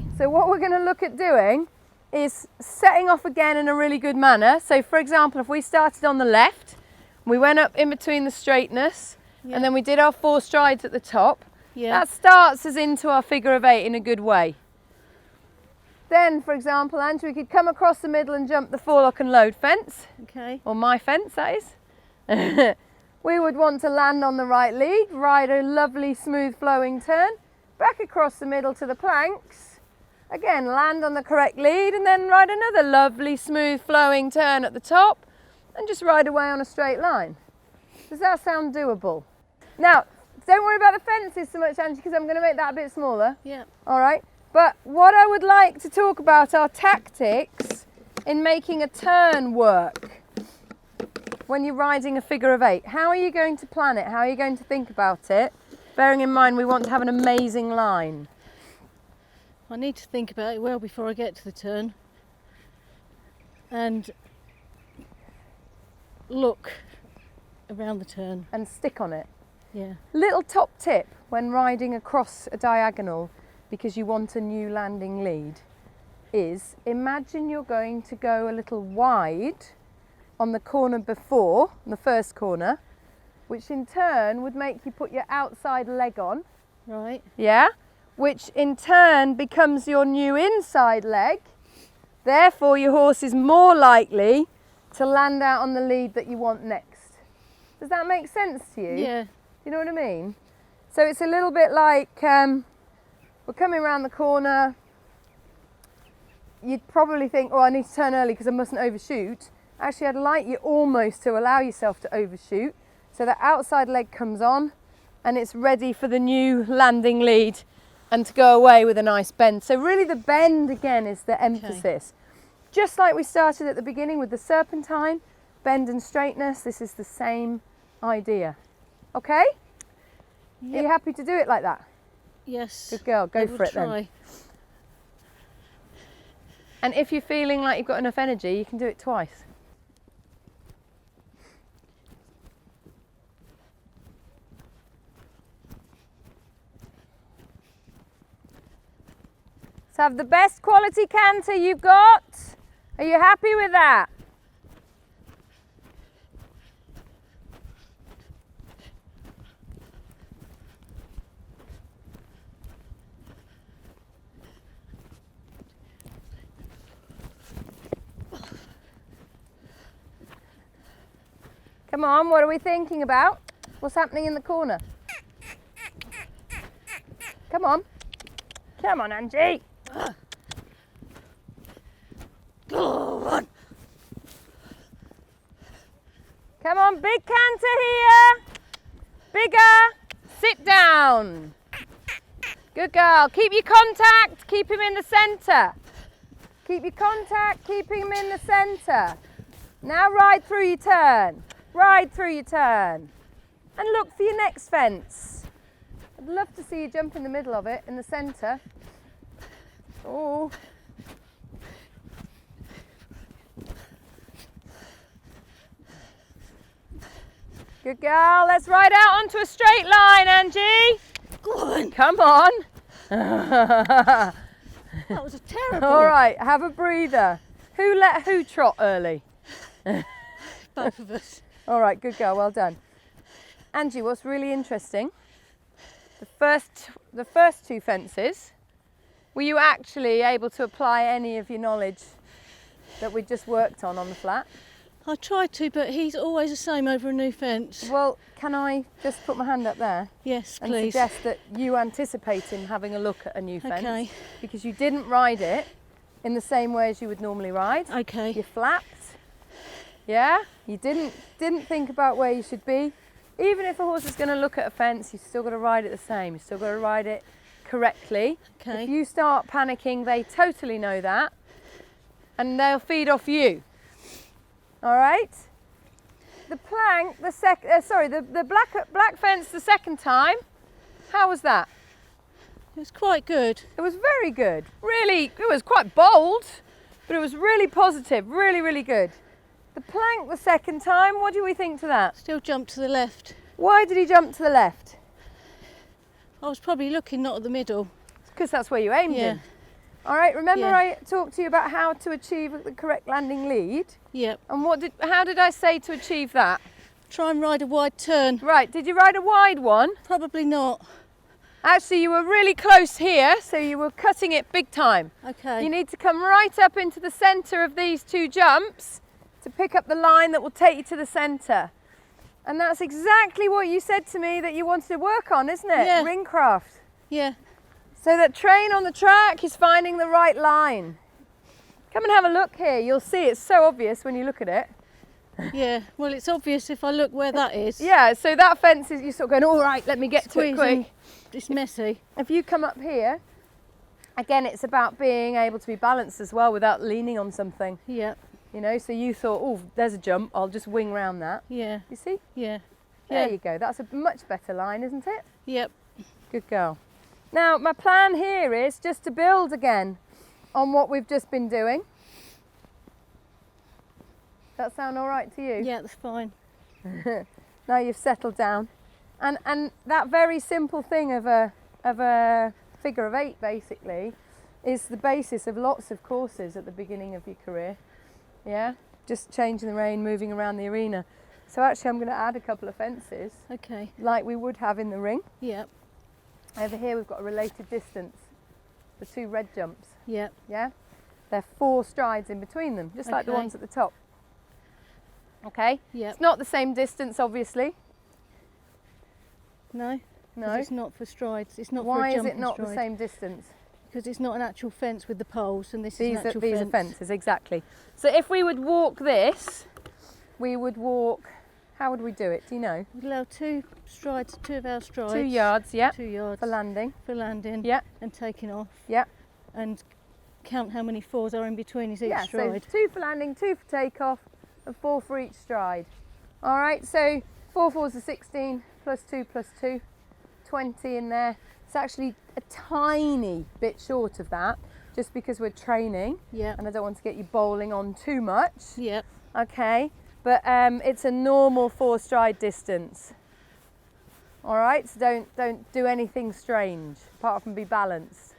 Okay. So what we're going to look at doing is setting off again in a really good manner. So for example, if we started on the left, we went up in between the straightness, Yeah. and then we did our 4 strides at the top. Yeah. That starts us into our figure of 8 in a good way. Then, for example, Andrew, we could come across the middle and jump the forelock and load fence, Okay. or my fence, that is. We would want to land on the right lead, ride a lovely smooth flowing turn, back across the middle to the planks, again land on the correct lead, and then ride another lovely smooth flowing turn at the top, and just ride away on a straight line. Does that sound doable? Now, don't worry about the fences so much, Angie, because I'm going to make that a bit smaller. Yeah. All right. But what I would like to talk about are tactics in making a turn work when you're riding a figure of 8. How are you going to plan it? How are you going to think about it? Bearing in mind we want to have an amazing line. I need to think about it well before I get to the turn. And look around the turn. And stick on it. Yeah. Little top tip when riding across a diagonal because you want a new landing lead is imagine you're going to go a little wide on the corner before, the first corner, which in turn would make you put your outside leg on. Right. Yeah? Which in turn becomes your new inside leg. Therefore your horse is more likely to land out on the lead that you want next. Does that make sense to you? Yeah. You know what I mean? So it's a little bit like we're coming around the corner. You'd probably think, oh, I need to turn early because I mustn't overshoot. Actually, I'd like you almost to allow yourself to overshoot. So the outside leg comes on and it's ready for the new landing lead and to go away with a nice bend. So really the bend again is the emphasis. Just like we started at the beginning with the serpentine, bend and straightness, this is the same idea. Okay? Yep. Are you happy to do it like that? Yes. Good girl, go I for will it try. then. And if you're feeling like you've got enough energy, you can do it twice. So have the best quality canter you've got. Are you happy with that? Come on, what are we thinking about? What's happening in the corner? Come on. Come on, Angie. Go on. Come on, big canter here. Bigger. Sit down. Good girl. Keep your contact. Keep him in the centre. Keep your contact. Keep him in the centre. Now ride through your turn. Ride through your turn. And look for your next fence. I'd love to see you jump in the middle of it, in the centre. Oh. Good girl. Let's ride out onto a straight line, Angie. Go on. Come on. That was a terrible. All right, have a breather. Who let who trot early? Both of us. All right, good girl, well done. Angie, what's really interesting, the first 2 fences, were you actually able to apply any of your knowledge that we just worked on the flat? I tried to, but he's always the same over a new fence. Well, can I just put my hand up there Yes, and please. suggest that you anticipate him having a look at a new fence? Okay. Because you didn't ride it in the same way as you would normally ride. Okay. You flapped. Yeah? You didn't think about where you should be. Even if a horse is going to look at a fence, you've still got to ride it the same. You've still got to ride it correctly. Okay. If you start panicking, they totally know that. And they'll feed off you. All right? The plank, the black fence the second time, how was that? It was quite good. It was very good. Really, it was quite bold, but it was really positive, really, really good. The plank the second time, what do we think to that? Still jumped to the left. Why did he jump to the left? I was probably looking not at the middle. Because that's where you aimed Yeah. him. All right, remember Yeah. I talked to you about how to achieve the correct landing lead? Yep. And how did I say to achieve that? Try and ride a wide turn. Right, did you ride a wide one? Probably not. Actually, you were really close here, so you were cutting it big time. Okay. You need to come right up into the centre of these 2 jumps to pick up the line that will take you to the centre. And that's exactly what you said to me that you wanted to work on, isn't it? Yeah. Ringcraft. Yeah. So that train on the track is finding the right line. Come and have a look here. You'll see it's so obvious when you look at it. Yeah. Well, it's obvious if I look where that is. Yeah, so that fence is, you're sort of going, all right, let me get to it Squeezing. quick. It's messy. If you come up here, again, it's about being able to be balanced as well without leaning on something. Yep. You know, so you thought, oh, there's a jump, I'll just wing round that. Yeah. You see? Yeah. There Yeah. you go. That's a much better line, isn't it? Yep. Good girl. Now, my plan here is just to build again on what we've just been doing. That sound all right to you? Yeah, that's fine. Now you've settled down. And that very simple thing of a figure of 8 basically is the basis of lots of courses at the beginning of your career. Yeah? Just changing the rein, moving around the arena. So actually I'm going to add a couple of fences Okay. like we would have in the ring. Yep. Over here we've got a related distance, the 2 red jumps. Yep. Yeah? They're 4 strides in between them, just like the Okay. ones at the top. Okay? Yep. It's not the same distance, obviously. No. 'Cause No. It's not for strides. It's not for Why a is jumping it not stride. the same distance? Because it's not an actual fence with the poles, and this is These an are, actual these fence. are fences, exactly. So if we would walk this, we would walk, how would we do it? Do you know? We'd allow 2 strides, 2 of our strides. 2 yards, yeah, 2 yards for landing. for landing. Yeah. And taking off. Yeah. And count how many 4s are in between each Yeah, stride. so 2 for landing, 2 for takeoff, and 4 for each stride. All right, so 4 4s are 16, plus 2 plus 2, 20 in there. It's actually a tiny bit short of that, just because we're training, Yep. and I don't want to get you bowling on too much. Yep. Okay, but it's a normal 4 stride distance. All right, so don't do anything strange, apart from be balanced.